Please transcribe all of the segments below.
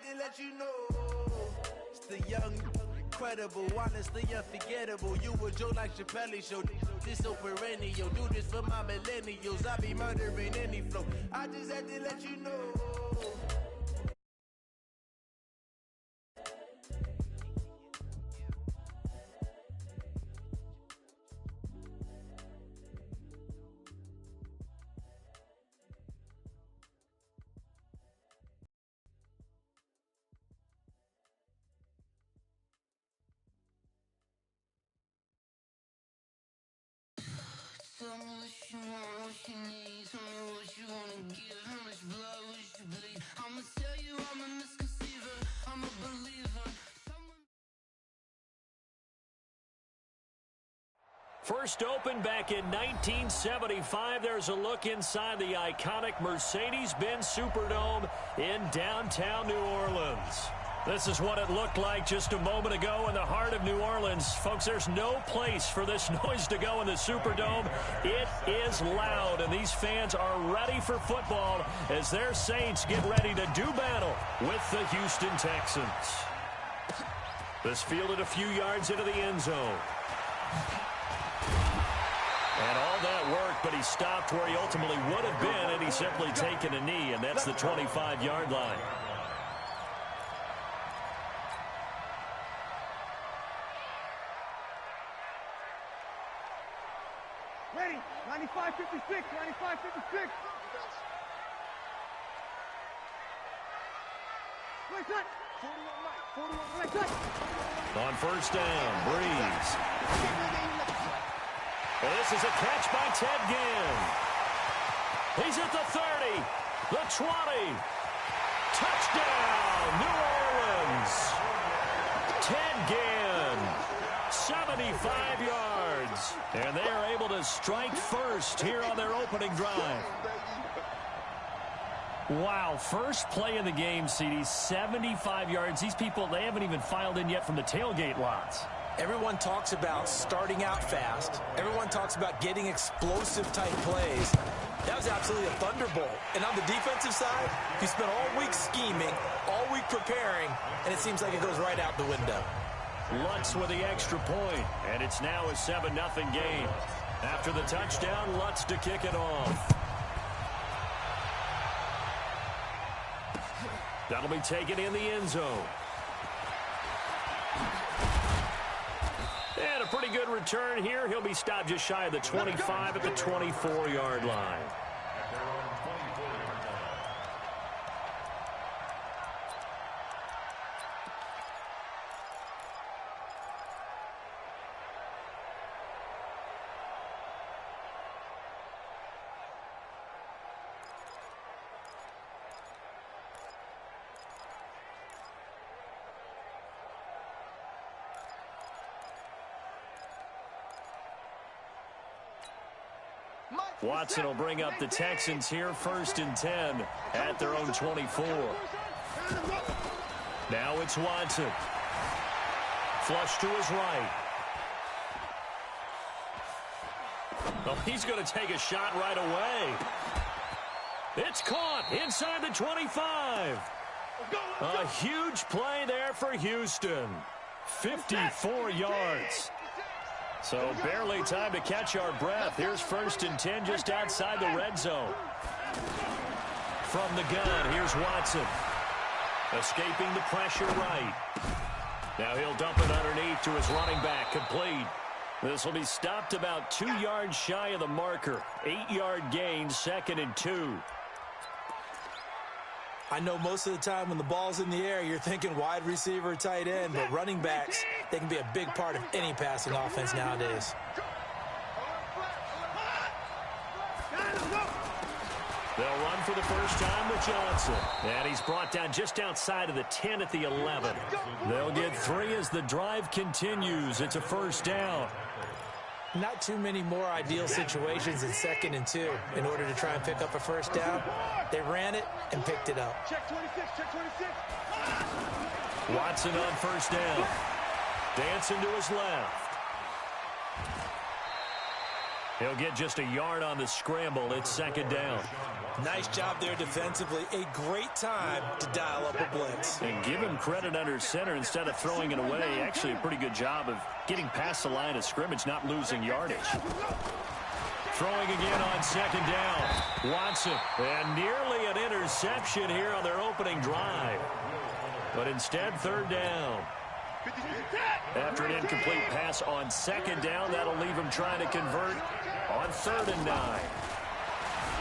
to let you know. It's the young, incredible, honestly unforgettable. You a joke like Chappelle Show. This so perennial. Do this for my millennials. I be murdering any flow. I just had to let you know. Tell me what you want, what you need. Tell me what you wanna give. How much blood would you bleed? I'ma tell you I'm a misconceiver. I'm a believer. First opened back in 1975. There's a look inside the iconic Mercedes-Benz Superdome in downtown New Orleans. This is what it looked like just a moment ago in the heart of New Orleans. Folks, there's no place for this noise to go in the Superdome. It is loud, and these fans are ready for football as their Saints get ready to do battle with the Houston Texans. This fielded a few yards into the end zone. And all that worked, but he stopped where he ultimately would have been had he simply taken a knee, and that's the 25-yard line. Ready, 95-56, 95-56. Right side. 41 right side. On first down, Breeze. Well, this is a catch by Ted Ginn. He's at the 30, the 20. Touchdown, New Orleans. Ted Ginn, 75 yards. And they are able to strike first here on their opening drive. Wow, first play of the game, CD, 75 yards. These people, they haven't even filed in yet from the tailgate lots. Everyone talks about starting out fast. Everyone talks about getting explosive-type plays. That was absolutely a thunderbolt. And on the defensive side, you spent all week scheming, all week preparing, and it seems like it goes right out the window. Lutz with the extra point, and it's now a 7-0 game. After the touchdown, Lutz to kick it off. That'll be taken in the end zone. And a pretty good return here. He'll be stopped just shy of the 25 at the 24-yard line. Watson will bring up the Texans here, 1st and 10 at their own 24. Now it's Watson. Flush to his right. Well, he's going to take a shot right away. It's caught inside the 25. A huge play there for Houston. 54 yards. So barely time to catch our breath. Here's 1st and 10 just outside the red zone. From the gun, here's Watson. Escaping the pressure right. Now he'll dump it underneath to his running back, complete. This will be stopped about 2 yards shy of the marker. 8-yard gain, 2nd and 2. I know most of the time when the ball's in the air, you're thinking wide receiver, tight end, but running backs, they can be a big part of any passing offense nowadays. They'll run for the first time with Johnson. And he's brought down just outside of the 10 at the 11. They'll get 3 as the drive continues. It's a first down. Not too many more ideal situations in 2nd and 2 in order to try and pick up a first down. They ran it and picked it up. Check 26, check 26. Watson on first down. Dancing to his left. He'll get just a yard on the scramble. It's 2nd down. Nice job there defensively. A great time to dial up a blitz. And give him credit under center instead of throwing it away. Actually a pretty good job of getting past the line of scrimmage, not losing yardage. Throwing again on second down. Watson. And nearly an interception here on their opening drive. But instead, third down. After an incomplete pass on second down, that'll leave him trying to convert on 3rd and 9.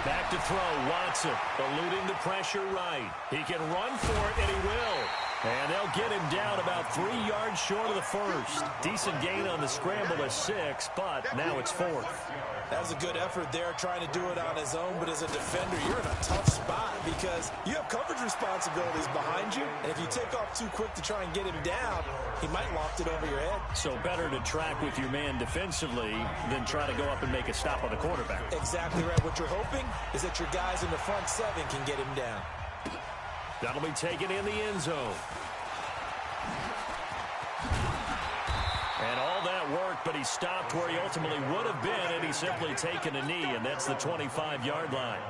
Back to throw, Watson, eluding the pressure right. He can run for it, and he will. And they'll get him down about 3 yards short of the first. Decent gain on the scramble to 6, but now it's 4th. That was a good effort there, trying to do it on his own, but as a defender, you're in a tough spot because you have coverage responsibilities behind you, and if you take off too quick to try and get him down, he might loft it over your head. So better to track with your man defensively than try to go up and make a stop on the quarterback. Exactly right. What you're hoping is that your guys in the front 7 can get him down. That'll be taken in the end zone. And all that worked, but he stopped where he ultimately would have been, and he's simply taken a knee, and that's the 25-yard line.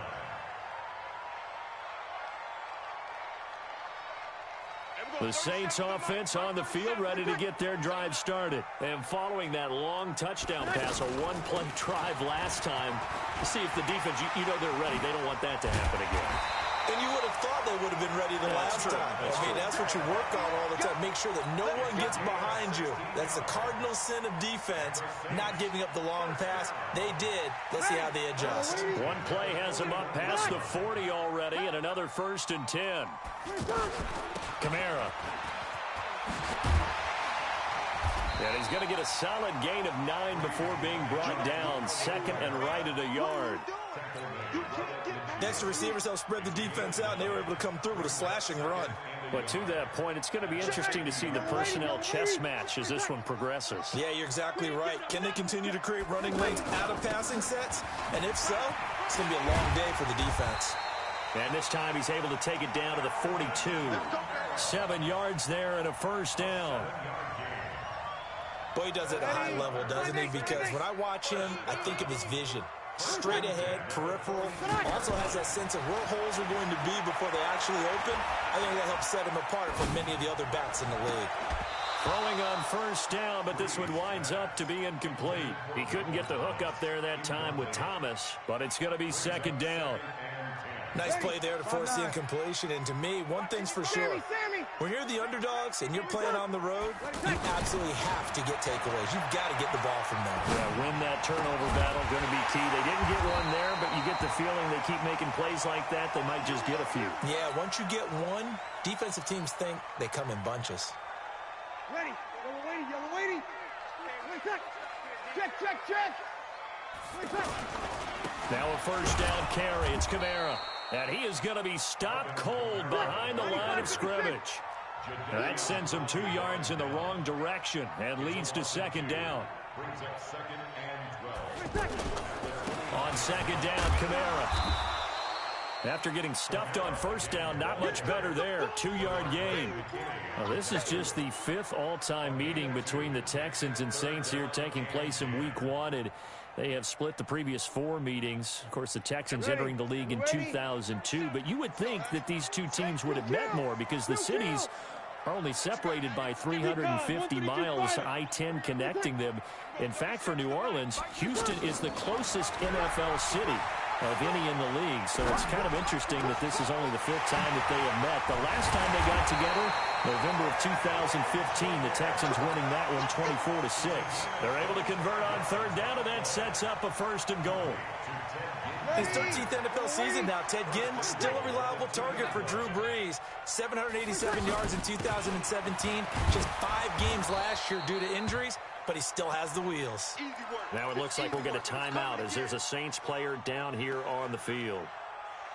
The Saints offense on the field, ready to get their drive started. And following that long touchdown pass, a one-play drive last time, to see if the defense, you know they're ready. They don't want that to happen again. And you would have thought they would have been ready the last time. That's what you work on all the time. Make sure that no one gets behind you. That's the cardinal sin of defense, not giving up the long pass. They did. Let's see how they adjust. One play has them up past the 40 already, and another 1st and 10. Kamara. And he's going to get a solid gain of 9 before being brought down. 2nd and right at a yard. Next, the receivers help spread the defense out, and they were able to come through with a slashing run. But to that point, it's going to be interesting to see the personnel chess match as this one progresses. Yeah, you're exactly right. Can they continue to create running lanes out of passing sets? And if so, it's going to be a long day for the defense. And this time he's able to take it down to the 42. 7 yards there and a 1st down. Boy, he does it at a high level, doesn't he? Because when I watch him, I think of his vision. Straight ahead, peripheral. Also has that sense of where holes are going to be before they actually open. I think that helps set him apart from many of the other backs in the league. Throwing on 1st down, but this one winds up to be incomplete. He couldn't get the hook up there that time with Thomas, but it's going to be 2nd down. Nice play there to force the incompletion. And to me, one thing's for sure. When you're the underdogs and you're playing on the road, you absolutely have to get takeaways. You've got to get the ball from them. Yeah, win that turnover battle, going to be key. They didn't get one there, but you get the feeling they keep making plays like that, they might just get a few. Yeah, once you get one, defensive teams think they come in bunches. Ready. Yellow lady, yellow lady. Wait, check. Check. Wait, check. Now a 1st down carry. It's Kamara. And he is going to be stopped cold behind the line of scrimmage. That sends him 2 yards in the wrong direction and leads to 2nd down. On 2nd down, Kamara. After getting stuffed on 1st down, not much better there. 2-yard gain. Well, this is just the 5th all-time meeting between the Texans and Saints here, taking place in Week 1. And they have split the previous 4 meetings. Of course, the Texans entering the league in 2002. But you would think that these two teams would have met more because the cities are only separated by 350 miles, I-10 connecting them. In fact, for New Orleans, Houston is the closest NFL city of any in the league. So it's kind of interesting that this is only the 5th time that they have met. The last time they got together, November of 2015, the Texans winning that one 24-6. They're able to convert on 3rd down, and that sets up a 1st and goal. His 13th NFL season now. Ted Ginn, still a reliable target for Drew Brees. 787 yards in 2017. Just 5 games last year due to injuries, but he still has the wheels. Now it looks like we'll get a timeout as there's a Saints player down here on the field.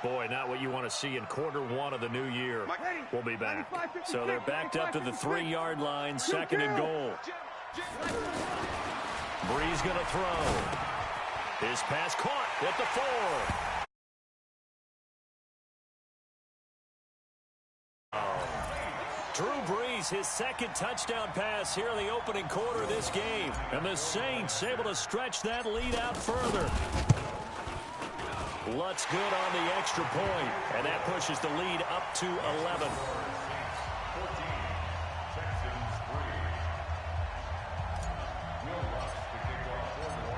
Boy, not what you want to see in quarter 1 of the new year. We'll be back. So they're backed up to the 3-yard line, 2nd and goal. Brees going to throw. His pass caught at the 4. Drew Brees, his 2nd touchdown pass here in the opening quarter of this game. And the Saints able to stretch that lead out further. Lutz good on the extra point, and that pushes the lead up to 11.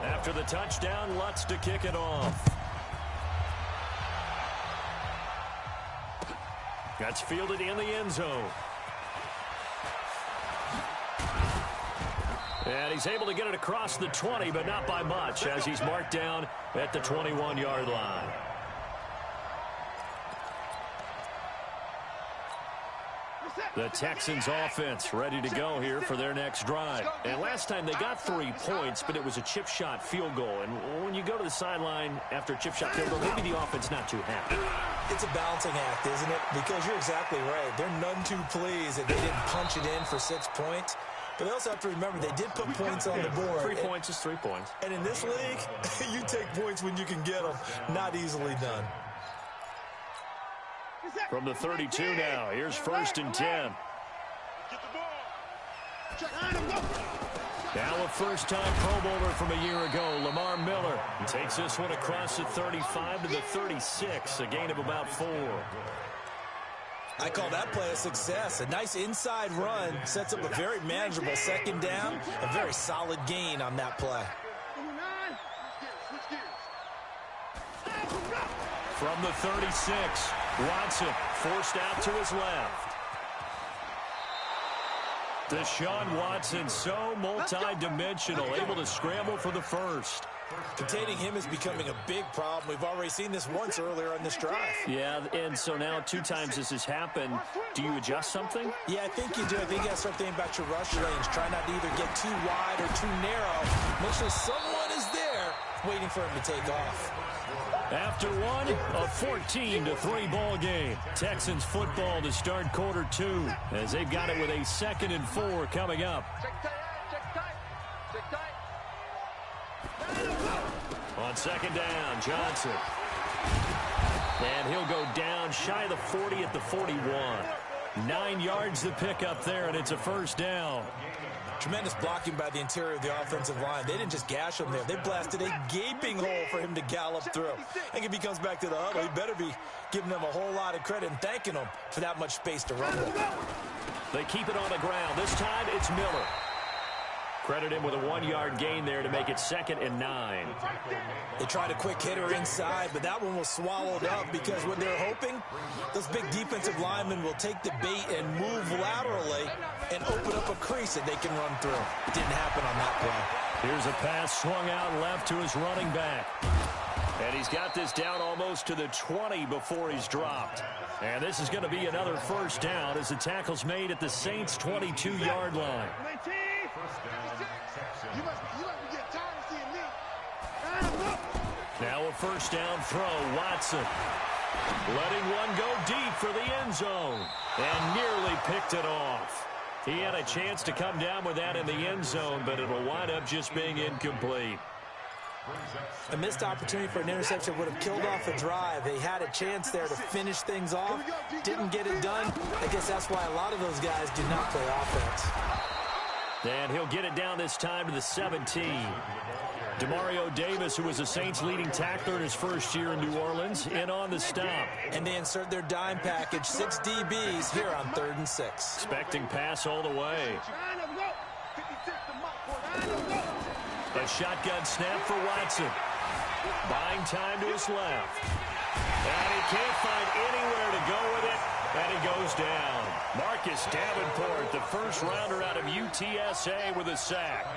After the touchdown, Lutz to kick it off. That's fielded in the end zone. And he's able to get it across the 20, but not by much, as he's marked down at the 21-yard line. The Texans offense ready to go here for their next drive. And last time they got 3 points, but it was a chip shot field goal. And when you go to the sideline after a chip shot field goal, maybe the offense not too happy. It's a balancing act, isn't it? Because you're exactly right. They're none too pleased that they didn't punch it in for 6 points. But they also have to remember they did put points on the board. 3 points is 3 points. And in this league, you take points when you can get them. Not easily done. From the 32 now, here's 1st and 10. Now a first-time Pro Bowler from a year ago, Lamar Miller. He takes this one across the 35 to the 36, a gain of about 4. I call that play a success. A nice inside run sets up a very manageable 2nd down. A very solid gain on that play. From the 36, Watson forced out to his left. Deshaun Watson, so multi-dimensional, able to scramble for the first. Containing him is becoming a big problem. We've already seen this once earlier on this drive. Yeah, and so now 2 times this has happened. Do you adjust something? Yeah, I think you do. I think you got to start thinking about your rush lanes. Try not to either get too wide or too narrow. Make sure someone is there waiting for him to take off. After one, a 14-3 ball game. Texans football to start Q2 as they've got it with a 2nd and 4 coming up. On 2nd down, Johnson. And he'll go down shy of the 40 at the 41. 9 yards to pick up there, and it's a 1st down. Tremendous blocking by the interior of the offensive line. They didn't just gash him there. They blasted a gaping hole for him to gallop through. I think if he comes back to the huddle, he better be giving them a whole lot of credit and thanking them for that much space to run with. They keep it on the ground. This time it's Miller. Credit him with a 1-yard gain there to make it 2nd and 9. They tried a quick hitter inside, but that one was swallowed up because what they're hoping, those big defensive linemen will take the bait and move laterally and open up a crease that they can run through. It didn't happen on that play. Here's a pass swung out left to his running back. And he's got this down almost to the 20 before he's dropped. And this is going to be another 1st down as the tackle's made at the Saints' 22-yard line. Now a 1st down throw, Watson. Letting one go deep for the end zone. And nearly picked it off. He had a chance to come down with that in the end zone, but it'll wind up just being incomplete. A missed opportunity for an interception would have killed off a drive. They had a chance there to finish things off. Didn't get it done. I guess that's why a lot of those guys do not play offense. And he'll get it down this time to the 17. Demario Davis, who was the Saints' leading tackler in his first year in New Orleans, in on the stop. And they insert their dime package, 6 DBs here on 3rd and 6. Expecting pass all the way. A shotgun snap for Watson. Buying time to his left. And he can't find anywhere to go with it. And he goes down. Marcus Davenport, the first rounder out of UTSA with a sack.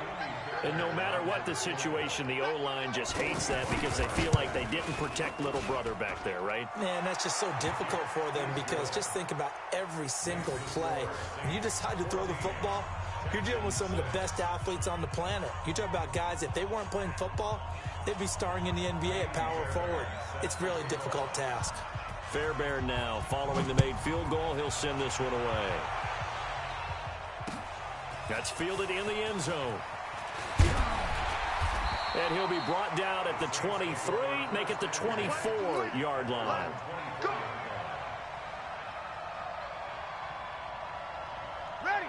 And no matter what the situation, the O-line just hates that because they feel like they didn't protect little brother back there, right? Man, that's just so difficult for them because just think about every single play. When you decide to throw the football, you're dealing with some of the best athletes on the planet. You talk about guys, if they weren't playing football, they'd be starring in the NBA at power forward. It's a really difficult task. Fairbairn now following the made field goal. He'll send this one away. That's fielded in the end zone. And he'll be brought down at the 23, make it the 24-yard line.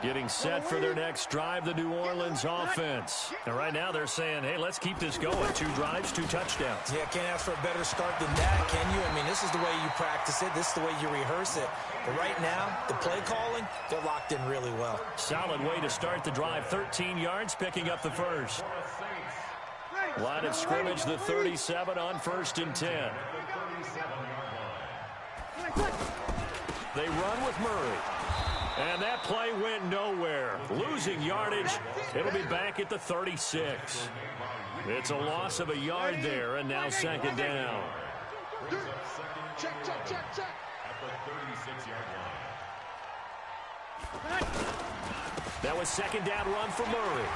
Getting set for their next drive, the New Orleans offense. And right now they're saying, hey, let's keep this going. 2 drives, 2 touchdowns. Yeah, can't ask for a better start than that, can you? I mean, this is the way you practice it. This is the way you rehearse it. But right now, the play calling, they're locked in really well. Solid way to start the drive. 13 yards, picking up the first. Line of scrimmage, the 37 on 1st and 10. They run with Murray. And that play went nowhere. Losing yardage. It'll be back at the 36. It's a loss of a yard there, and now 2nd down. Check. At the 36-yard line. That was 2nd down run for Murray.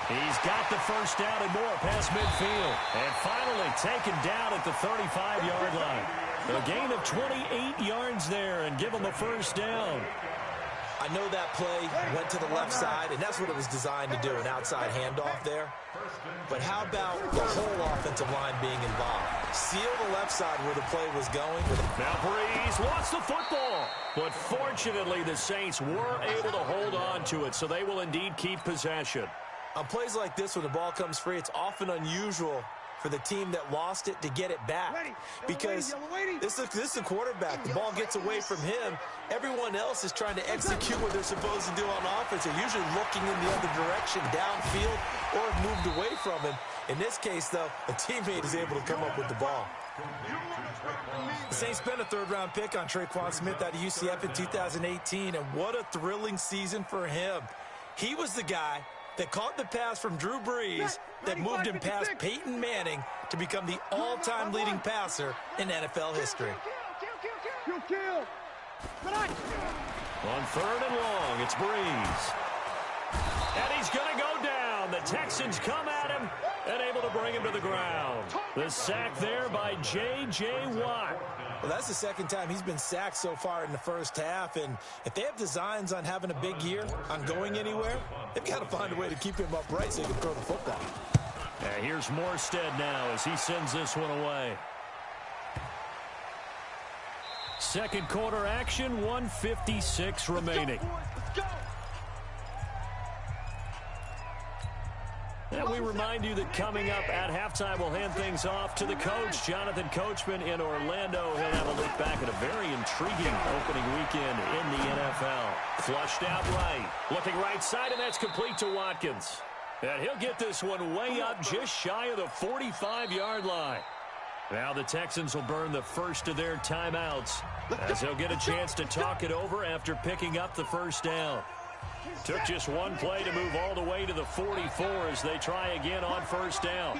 He's got the first down and more past midfield. And finally taken down at the 35-yard line. A gain of 28 yards there and give him a first down. I know that play went to the left side, and that's what it was designed to do, an outside handoff there. But how about the whole offensive line being involved? Seal the left side where the play was going. Now Breeze lost the football. But fortunately, the Saints were able to hold on to it, so they will indeed keep possession. On plays like this, when the ball comes free, it's often unusual for the team that lost it to get it back. Because this is a quarterback. The ball gets away from him. Everyone else is trying to execute what they're supposed to do on offense. They're usually looking in the other direction, downfield, or have moved away from him. In this case, though, a teammate is able to come up with the ball. The Saints spent a 3rd-round pick on Traquan Smith out of UCF in 2018, and what a thrilling season for him. He was the guy that caught the pass from Drew Brees that moved him past Peyton Manning to become the all-time leading passer in NFL history. Kill. On 3rd and long, it's Brees. And he's going to go down. The Texans come at him and able to bring him to the ground. The sack there by J.J. Watt. Well, that's the 2nd time he's been sacked so far in the first half, and if they have designs on having a big year, on going anywhere, they've got to find a way to keep him upright so he can throw the football. And here's Morstead now as he sends this one away. 2nd quarter action, 1:56 remaining. And we remind you that coming up at halftime, we'll hand things off to the coach, Jonathan Coachman in Orlando. He'll have a look back at a very intriguing opening weekend in the NFL. Flushed out right. Looking right side, and that's complete to Watkins. And he'll get this one way up just shy of the 45-yard line. Now the Texans will burn the first of their timeouts as they'll get a chance to talk it over after picking up the first down. Took just one play to move all the way to the 44 as they try again on 1st down.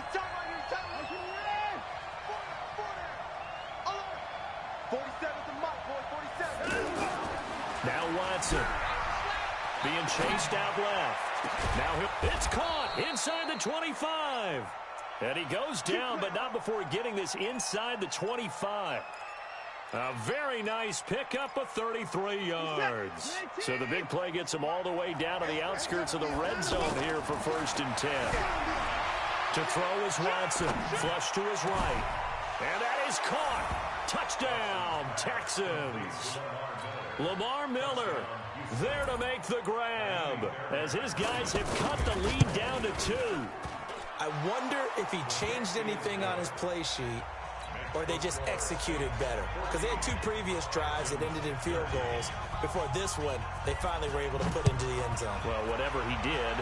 47's the mark, boy, 47. Now Watson being chased out left. Now it's caught inside the 25. And he goes down, but not before getting this inside the 25. A very nice pickup of 33 yards. So the big play gets him all the way down to the outskirts of the red zone here for 1st and 10. To throw is Watson. Flush to his right. And that is caught. Touchdown, Texans. Lamar Miller there to make the grab as his guys have cut the lead down to 2. I wonder if he changed anything on his play sheet or they just executed better. Because they had 2 previous drives that ended in field goals. Before this one, they finally were able to put into the end zone. Well, whatever he did,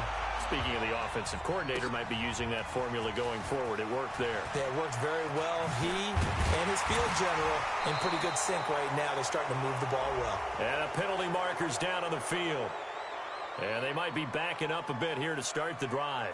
speaking of the offensive coordinator, might be using that formula going forward. It worked there. Yeah, it worked very well. He and his field general in pretty good sync right now. They're starting to move the ball well. And a penalty marker's down on the field. And they might be backing up a bit here to start the drive.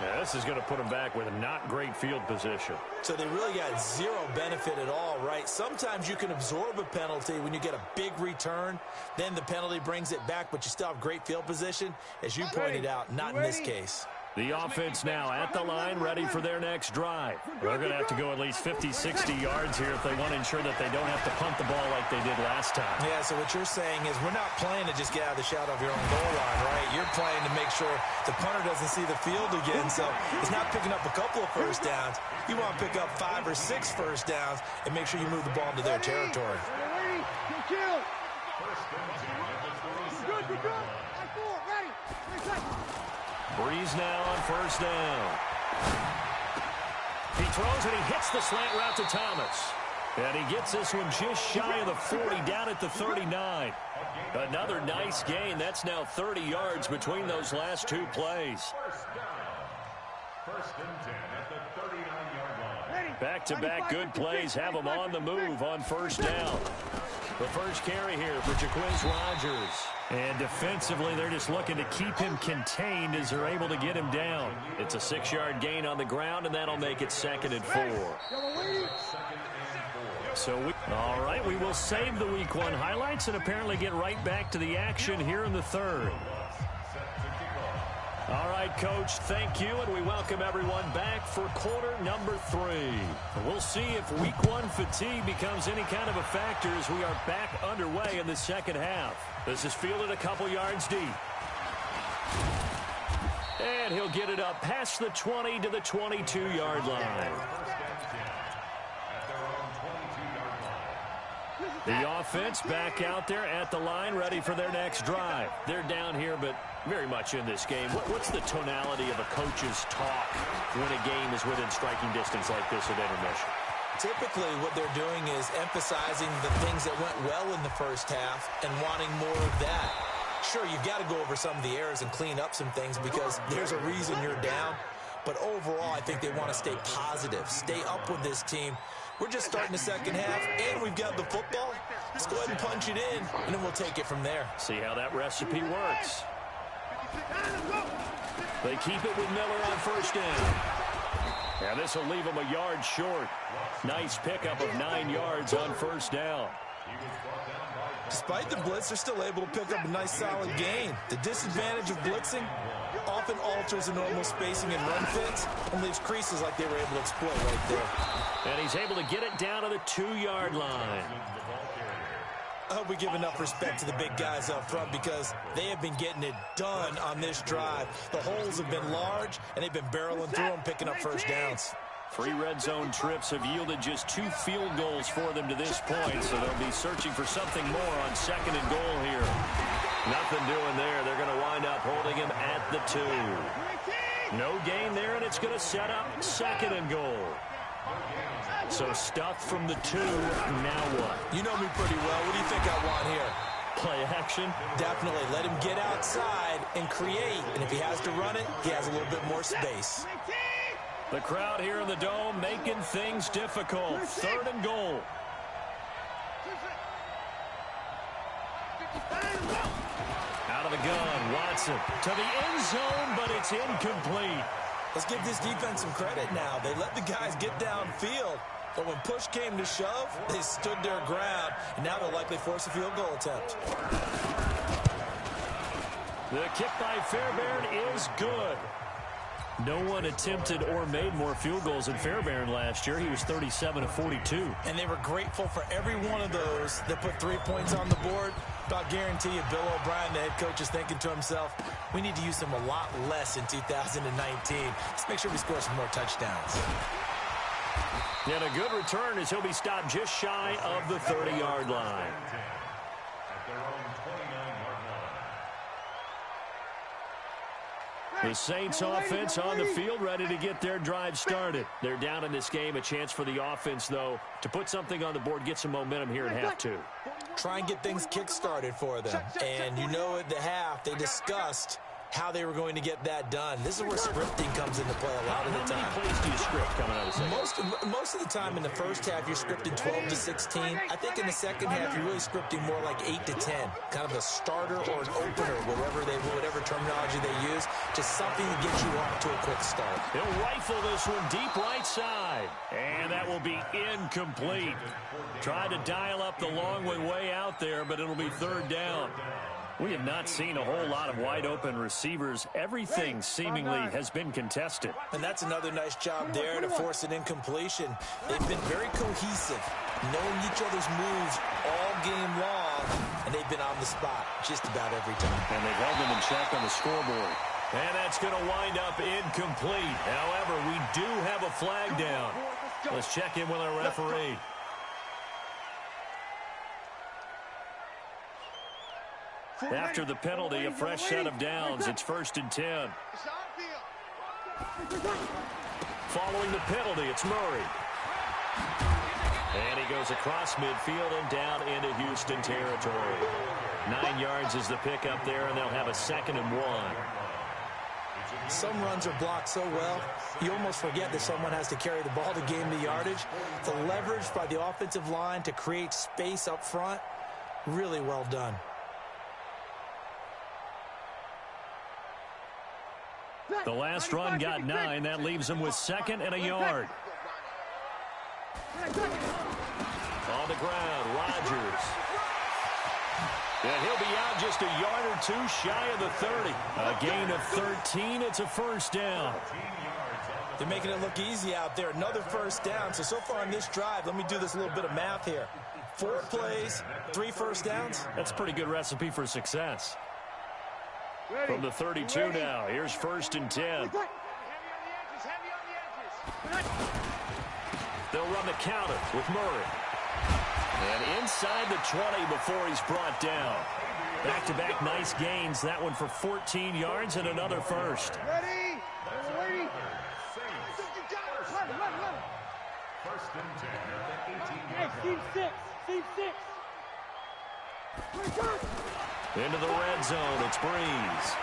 Yeah, this is going to put them back with a not great field position. So they really got 0 benefit at all, right? Sometimes you can absorb a penalty when you get a big return. Then the penalty brings it back, but you still have great field position. As you pointed out, not in this case. The offense now at the line, ready for their next drive. They're going to have to go at least 50, 60 yards here if they want to ensure that they don't have to punt the ball like they did last time. Yeah, so what you're saying is we're not playing to just get out of the shadow of your own goal line, right? You're playing to make sure the punter doesn't see the field again, so it's not picking up a couple of first downs. You want to pick up 5 or 6 first downs and make sure you move the ball into their territory. Breeze now on first down. He throws and he hits the slant route to Thomas. And he gets this one just shy of the 40, down at the 39. Another nice gain. That's now 30 yards between those last two plays. First and 10 at the 39-yard line. Back-to-back good plays have them on the move on first down. The first carry here for Jacquizz Rodgers. And defensively, they're just looking to keep him contained as they're able to get him down. It's a 6-yard gain on the ground, and that'll make it 2nd and 4. So, all right, we will save the Week 1 highlights and apparently get right back to the action here in the third. All right, Coach, thank you, and we welcome everyone back for quarter number 3. We'll see if Week 1 fatigue becomes any kind of a factor as we are back underway in the second half. This is fielded a couple yards deep. And he'll get it up past the 20 to the 22-yard line. The offense back out there at the line, ready for their next drive. They're down here, but very much in this game. What's the tonality of a coach's talk when a game is within striking distance like this at intermission? Typically, what they're doing is emphasizing the things that went well in the first half and wanting more of that. Sure, you've got to go over some of the errors and clean up some things because there's a reason you're down. But overall, I think they want to stay positive, stay up with this team. We're just starting the second half, and we've got the football. Let's go ahead and punch it in, and then we'll take it from there. See how that recipe works. They keep it with Miller on first down. And this will leave them a yard short. Nice pickup of 9 yards on first down. Despite the blitz, they're still able to pick up a nice solid gain. The disadvantage of blitzing often alters the normal spacing and run fits and leaves creases like they were able to exploit right there. And he's able to get it down to the 2-yard line. I hope we give enough respect to the big guys up front because they have been getting it done on this drive. The holes have been large, and they've been barreling through them, picking up first downs. 3 red zone trips have yielded just 2 field goals for them to this point, so they'll be searching for something more on 2nd and goal here. Nothing doing there. They're going to wind up holding him at the 2. No gain there, and it's going to set up 2nd and goal. So stuffed from the 2, now what? You know me pretty well. What do you think I want here? Play action? Definitely. Let him get outside and create. And if he has to run it, he has a little bit more space. The crowd here in the Dome making things difficult. 3rd and goal. Out of the gun, Watson to the end zone, but it's incomplete. Let's give this defense some credit now. They let the guys get downfield. But when push came to shove, they stood their ground, and now they'll likely force a field goal attempt. The kick by Fairbairn is good. No one attempted or made more field goals than Fairbairn last year. He was 37 of 42. And they were grateful for every one of those that put 3 points on the board. I'll guarantee you Bill O'Brien, the head coach, is thinking to himself, we need to use them a lot less in 2019. Let's make sure we score some more touchdowns. And a good return as he'll be stopped just shy of the 30-yard line. The Saints offense on the field, ready to get their drive started. They're down in this game. A chance for the offense, though, to put something on the board, get some momentum here in half 2. Try and get things kick-started for them. And you know at the half, they discussed how they were going to get that done. This is where scripting comes into play a lot of the time. How many plays do you script coming out of the second? Most of the time in the first half, you're scripting 12 to 16. I think in the second half, you're really scripting more like 8 to 10. Kind of a starter or an opener, whatever terminology they use. Just something to get you off to a quick start. He'll rifle this one deep right side. And that will be incomplete. Tried to dial up the long way out there, but it'll be 3rd down. We have not seen a whole lot of wide-open receivers. Everything seemingly has been contested. And that's another nice job there to force an incompletion. They've been very cohesive, knowing each other's moves all game long, and they've been on the spot just about every time. And they've held them in check on the scoreboard. And that's going to wind up incomplete. However, we do have a flag down. Let's check in with our referee. After the penalty, a fresh set of downs. It's 1st and 10. Following the penalty, it's Murray. And he goes across midfield and down into Houston territory. 9 yards is the pickup there, and they'll have a 2nd and 1. Some runs are blocked so well, you almost forget that someone has to carry the ball to gain the yardage. The leverage by the offensive line to create space up front, really well done. The last run got 9. That leaves him with 2nd and a yard. On the ground, Rodgers. And he'll be out just a yard or 2 shy of the 30. A gain of 13. It's a 1st down. They're making it look easy out there. Another 1st down. So far on this drive, let me do this little bit of math here. 4 plays, 3 1st downs. That's a pretty good recipe for success. From the 32 now, here's 1st and 10. They'll run the counter with Murray. And inside the 20 before he's brought down. Back-to-back nice gains. That one for 14 yards and another 1st. Ready? Ready? 1st and 10 at the 18-yard Hey, Steve 6. Steve 6. Into the red zone, it's Breeze.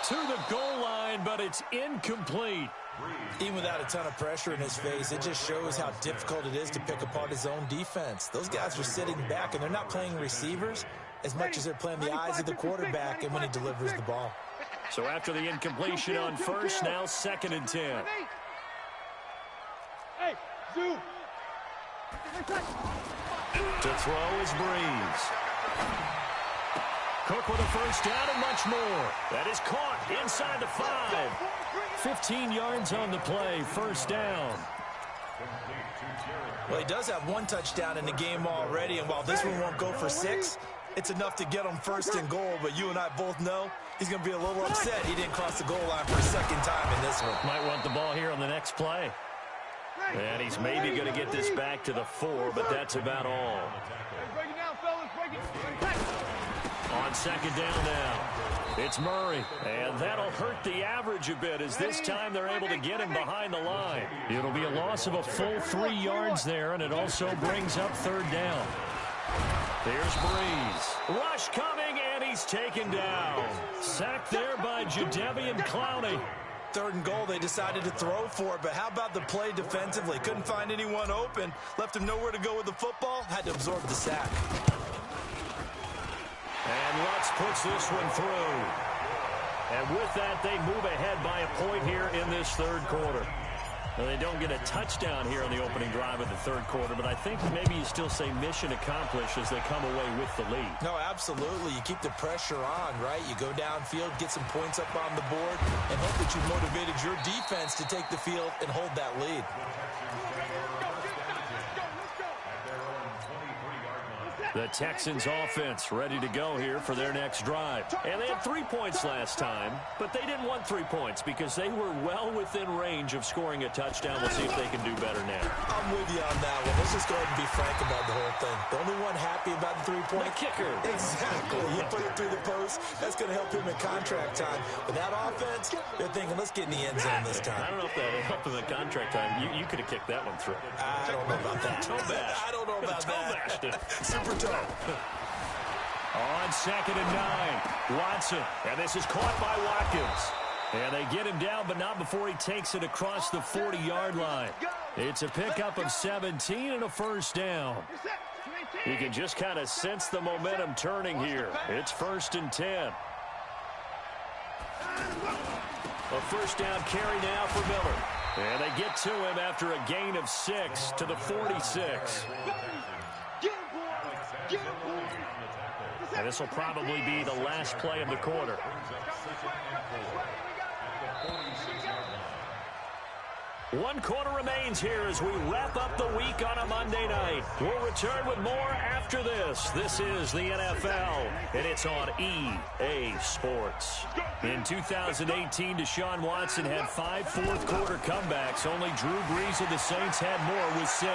To the goal line, but it's incomplete. Even without a ton of pressure in his face, it just shows how difficult it is to pick apart his own defense. Those guys are sitting back, and they're not playing receivers as much as they're playing the eyes of the quarterback and when he delivers the ball. So after the incompletion on 1st, now 2nd and 10. Hey, Zoo. To throw is Breeze. Cook with a 1st down and much more. That is caught inside the 5. 15 yards on the play, 1st down. Well, he does have 1 touchdown in the game already, and while this one won't go for 6, it's enough to get him 1st and goal, but you and I both know he's going to be a little upset he didn't cross the goal line for a 2nd time in this one. Might want the ball here on the next play. And he's maybe going to get this back to the 4, but that's about all. Break it down, fellas. Break it. On 2nd down now, it's Murray. And that'll hurt the average a bit as this time they're able to get him behind the line. It'll be a loss of a full 3 yards there, and it also brings up 3rd down. There's Breeze. Rush coming, and he's taken down. Sacked there by Jadeveon Clowney. 3rd and goal, they decided to throw for it, but how about the play defensively? Couldn't find anyone open, left him nowhere to go with the football, had to absorb the sack. And Lutz puts this one through. And with that, they move ahead by a point here in this 3rd quarter. Now, they don't get a touchdown here on the opening drive of the 3rd quarter, but I think maybe you still say mission accomplished as they come away with the lead. No, absolutely. You keep the pressure on, right? You go downfield, get some points up on the board, and hope that you motivated your defense to take the field and hold that lead. The Texans offense ready to go here for their next drive. And they had 3 points last time, but they didn't want 3 points because they were well within range of scoring a touchdown. We'll see if they can do better now. I'm with you on that one. Let's just go ahead and be frank about the whole thing. The only one happy about the 3-point? The kicker. Exactly. He put it through the post. That's going to help him in contract time. But that offense, they're thinking, let's get in the end zone this time. I don't know if that helped him in contract time. You could have kicked that one through. I don't know about that. I don't know about that. Super toe. On 2nd and 9, Watson. And this is caught by Watkins. And they get him down, but not before he takes it across the 40-yard line. It's a pickup of 17 and a 1st down. You can just kind of sense the momentum turning here. It's 1st and 10. A 1st down carry now for Miller. And they get to him after a gain of 6 to the 46. And this will probably be the last play of the quarter. 1 quarter remains here as we wrap up the week on a Monday night. We'll return with more after this. This is the NFL, and it's on EA Sports. In 2018, Deshaun Watson had 5 fourth-quarter comebacks. Only Drew Brees of the Saints had more with 6.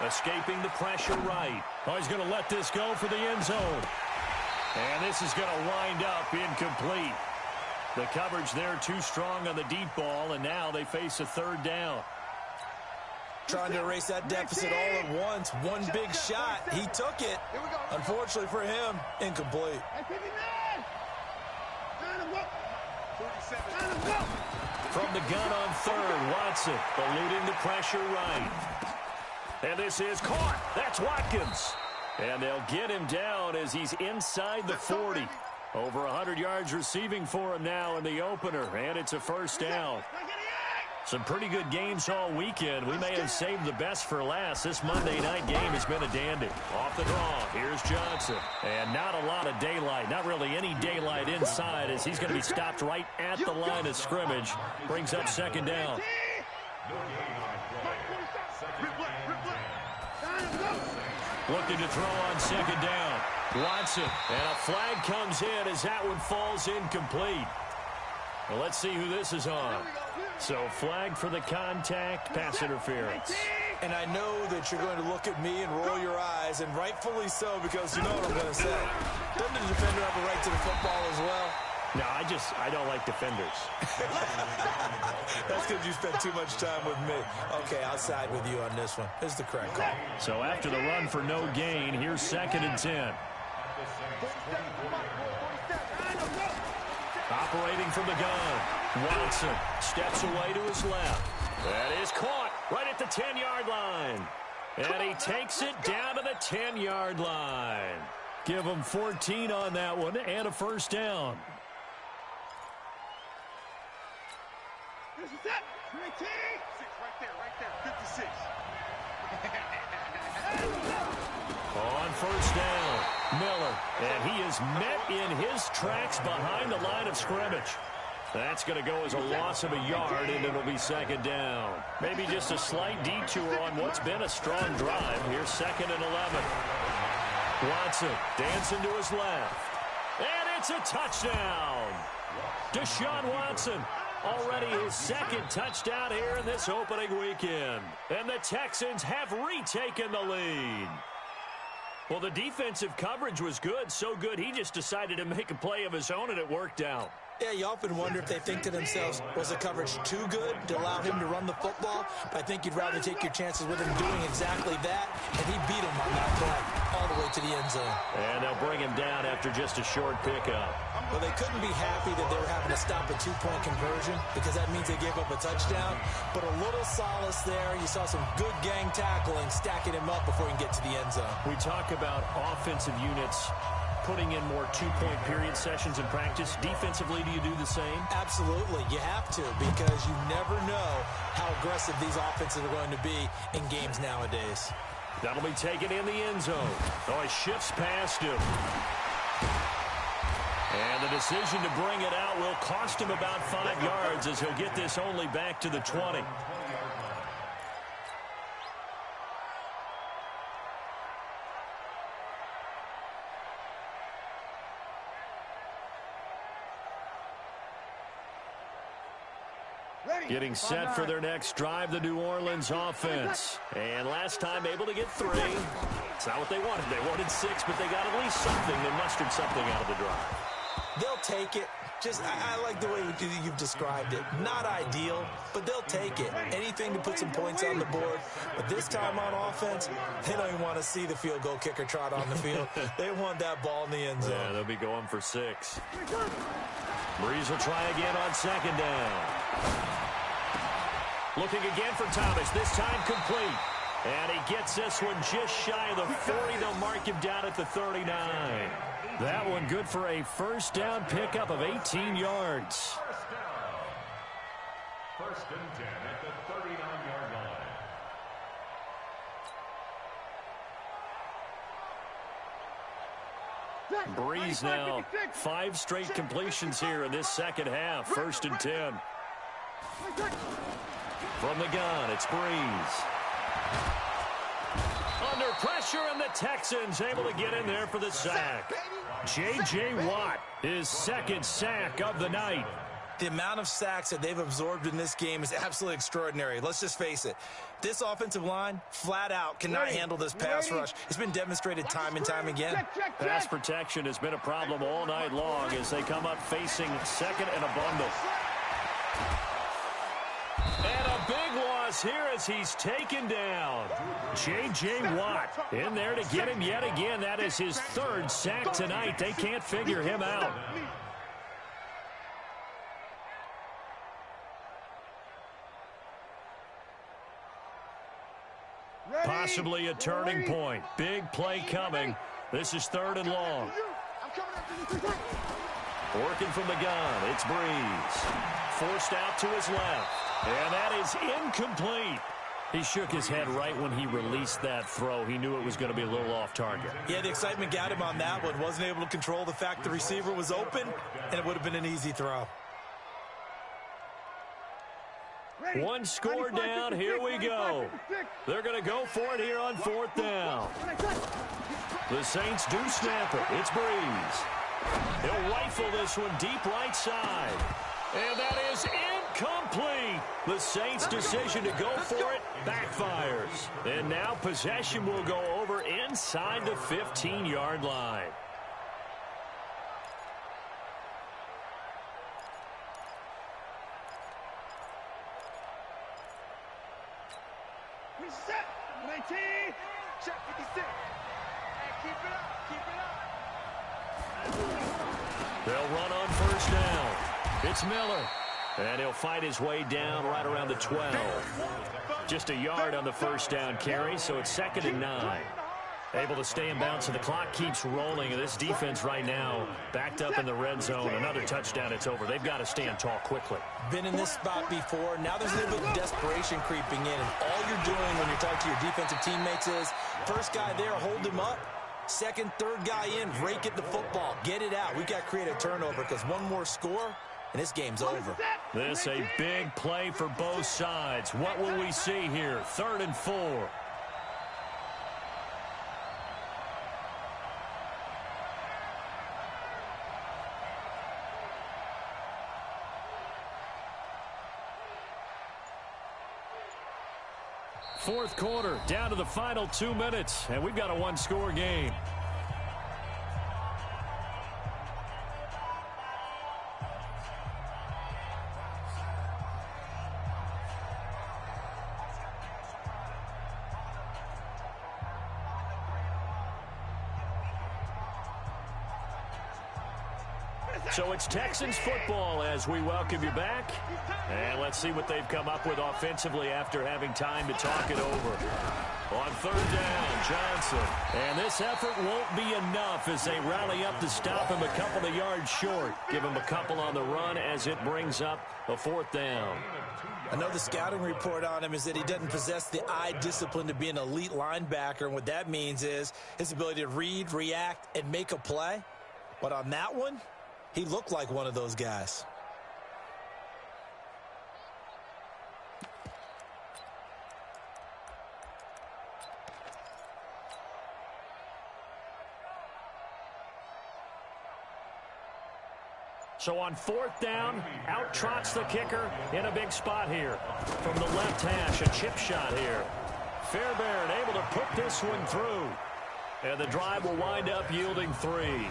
Escaping the pressure right. Oh, he's going to let this go for the end zone. And this is going to wind up incomplete. The coverage there too strong on the deep ball, and now they face a 3rd down. Trying to erase that deficit all at once. One big shot. He took it. Unfortunately for him, incomplete. From the gun on 3rd, Watson eluding the pressure right. And this is caught. That's Watkins. And they'll get him down as he's inside the 40. Over 100 yards receiving for him now in the opener, and it's a 1st down. Some pretty good games all weekend. We may have saved the best for last. This Monday night game has been a dandy. Off the draw, here's Johnson. And not a lot of daylight, not really any daylight inside as he's going to be stopped right at the line of scrimmage. Brings up 2nd down. Looking to throw on 2nd down. Watson, and a flag comes in as that one falls incomplete. Well, let's see who this is on. So flag for the contact, pass interference. And I know that you're going to look at me and roll your eyes, and rightfully so, because you know what I'm going to say. Doesn't the defender have a right to the football as well? No, I don't like defenders. That's because you spent too much time with me. Okay, I'll side with you on this one. This is the correct call. So after the run for no gain, here's 2nd and 10. Operating from the gun. Watson steps away to his left. That is caught right at the 10-yard line. And he takes it down to the 10-yard line. Give him 14 on that one and a 1st down. This is it. 19. Right there. 56. On 1st down, Miller, and he is met in his tracks behind the line of scrimmage. That's going to go as a loss of a yard, and it'll be 2nd down. Maybe just a slight detour on what's been a strong drive. Here's 2nd and 11. Watson dancing to his left, and it's a touchdown. Deshaun Watson, already his 2nd touchdown here in this opening weekend. And the Texans have retaken the lead. Well, the defensive coverage was good, so good he just decided to make a play of his own, and it worked out. Yeah, you often wonder if they think to themselves, was the coverage too good to allow him to run the football? But I think you'd rather take your chances with him doing exactly that, and he beat him on that play all the way to the end zone. And they'll bring him down after just a short pickup. Well, they couldn't be happy that they were having to stop a 2-point conversion because that means they gave up a touchdown. But a little solace there. You saw some good gang tackling, stacking him up before he can get to the end zone. We talk about offensive units putting in more 2-point period sessions in practice. Defensively, do you do the same? Absolutely. You have to, because you never know how aggressive these offenses are going to be in games nowadays. That'll be taken in the end zone. Oh, he shifts past him. And the decision to bring it out will cost him about 5 yards as he'll get this only back to the 20. Getting set for their next drive, the New Orleans offense. And last time able to get 3. It's not what they wanted. They wanted 6, but they got at least something. They mustered something out of the drive. They'll take it. I like the way you've described it. Not ideal, but they'll take it. Anything to put some points on the board. But this time on offense, they don't even want to see the field goal kicker trot on the field. They want that ball in the end zone. Yeah, they'll be going for 6. Brees will try again on 2nd down. Looking again for Thomas, this time complete. And he gets this one just shy of the 40. They'll mark him down at the 39. That one good for a 1st down pickup of 18 yards. 1st and 10 at the 39-yard line. Brees now 5 straight completions here in this second half. 1st and 10. From the gun, it's Breeze. Under pressure, and the Texans able to get in there for the sack. J.J. Watt, his second sack of the night. The amount of sacks that they've absorbed in this game is absolutely extraordinary. Let's just face it. This offensive line, flat out, cannot handle this pass rush. It's been demonstrated time and time again. Pass protection has been a problem all night long as they come up facing second and a bundle. And a big loss here as he's taken down. J.J. Watt in there to get him yet again. That is his third sack tonight. They can't figure him out. Possibly a turning point. Big play coming. This is 3rd and long. Working from the gun, it's Breeze. Forced out to his left. And that is incomplete. He shook his head right when he released that throw. He knew it was going to be a little off target. Yeah, the excitement got him on that one. Wasn't able to control the fact the receiver was open, and it would have been an easy throw. One score down. Here we go. They're going to go for it here on 4th down. The Saints do snap it. It's Breeze. He'll rifle this one deep right side. And that is incomplete. The Saints' decision to go for it backfires. And now possession will go over inside the 15-yard line. Reset. 19. Check 56. Hey, keep it up. Keep it up. They'll run on 1st down. It's Miller. And he'll fight his way down right around the 12. Just a yard on the 1st down carry, so it's 2nd and 9. Able to stay in bounds, so the clock keeps rolling. This defense right now backed up in the red zone. Another touchdown, it's over. They've got to stand tall quickly. Been in this spot before. Now there's a little bit of desperation creeping in. And all you're doing when you're talking to your defensive teammates is, first guy there, hold him up. Second, third guy in, rake at the football. Get it out. We've got to create a turnover because one more score, and this game's over. This a big play for both sides. What will we see here? 3rd and 4. Fourth quarter, down to the final 2 minutes, and we've got a one-score game. So it's Texans football as we welcome you back. And let's see what they've come up with offensively after having time to talk it over. On 3rd down, Johnson. And this effort won't be enough as they rally up to stop him a couple of yards short. Give him a couple on the run as it brings up a 4th down. I know the scouting report on him is that he doesn't possess the eye discipline to be an elite linebacker. And what that means is his ability to read, react, and make a play. But on that one, he looked like one of those guys. So on 4th down, out trots the kicker in a big spot here. From the left hash, a chip shot here. Fairbairn able to put this one through. And the drive will wind up yielding 3.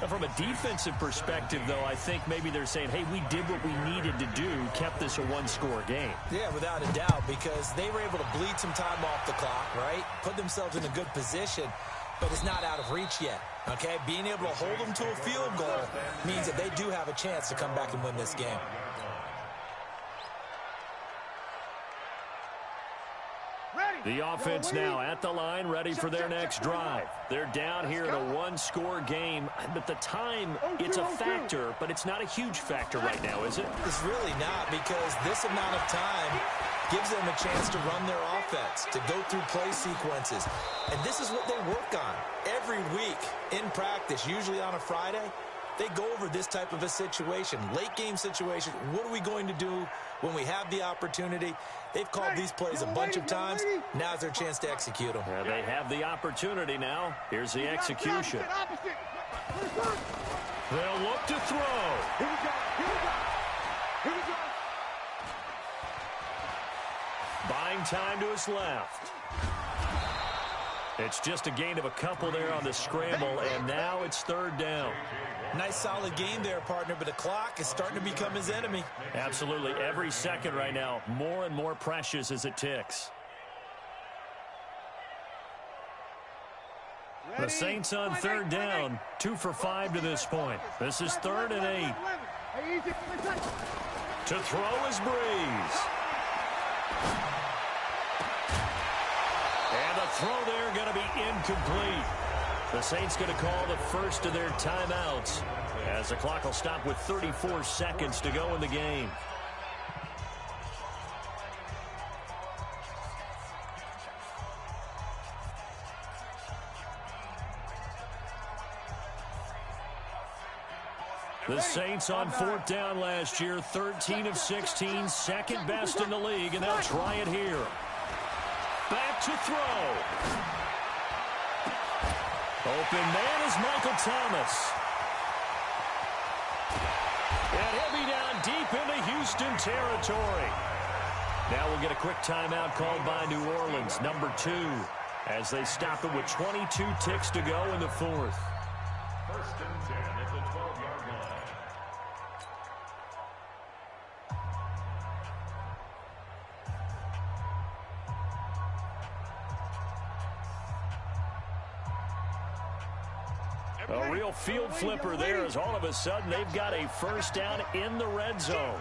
Now, from a defensive perspective, though, I think maybe they're saying, hey, we did what we needed to do, kept this a one-score game. Yeah, without a doubt, because they were able to bleed some time off the clock, right? Put themselves in a good position, but it's not out of reach yet, okay? Being able to hold them to a field goal means that they do have a chance to come back and win this game. The offense now at the line, ready for their next drive. They're down here in a one-score game. But the time, it's a factor, but it's not a huge factor right now, is it? It's really not, because this amount of time gives them a chance to run their offense, to go through play sequences. And this is what they work on every week in practice, usually on a Friday. they go over this type of a situation, late game situation. What are we going to do when we have the opportunity? They've called these plays a bunch of times. Now's their chance to execute them. Yeah, they have the opportunity now. Here's the execution. They'll look to throw. Here we go. Here we go. Buying time to his left. It's just a gain of a couple there on the scramble, and now it's third down. Nice solid game there, partner, but the clock is starting to become his enemy. Absolutely. Every second right now, more and more precious as it ticks. The Saints on third down, 2 for 5 to this point. This is 3rd and 8. To throw is Breeze. And the throw there going to be incomplete. The Saints going to call the first of their timeouts as the clock will stop with 34 seconds to go in the game. The Saints on 4th down last year, 13 of 16, second best in the league, and they'll try it here. Back to throw. Open man is Michael Thomas. And he'll be down deep into Houston territory. Now we'll get a quick timeout called by New Orleans, number 2, as they stop it with 22 ticks to go in the 4th. 1st and 10 at the 12-yard line. A real field flipper there as all of a sudden they've got a first down in the red zone.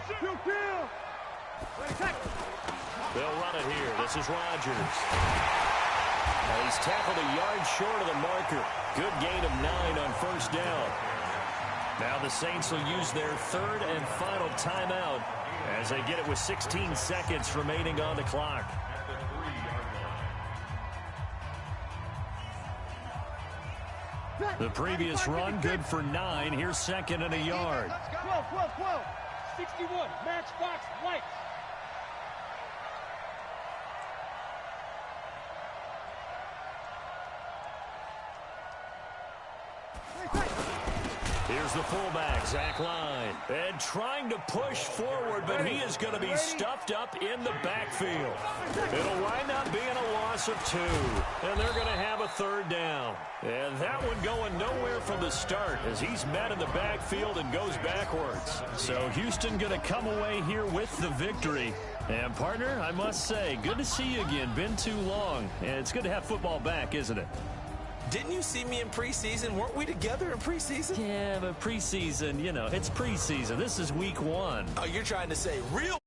They'll run it here. This is Rodgers. He's tackled a yard short of the marker. Good gain of 9 on first down. Now the Saints will use their 3rd and final timeout as they get it with 16 seconds remaining on the clock. The previous run good for 9. Here's 2nd and a yard. 12. 61. Matchbox lights. Here's the fullback, Zach Line. And trying to push forward, but he is going to be stuffed up in the backfield. It'll wind up being a loss of 2. And they're going to have a 3rd down. And that one going nowhere from the start as he's met in the backfield and goes backwards. So Houston going to come away here with the victory. And, partner, I must say, good to see you again. Been too long. And it's good to have football back, isn't it? Didn't you see me in preseason? Weren't we together in preseason? Yeah, but preseason, you know, it's preseason. This is week 1. Oh, you're trying to say real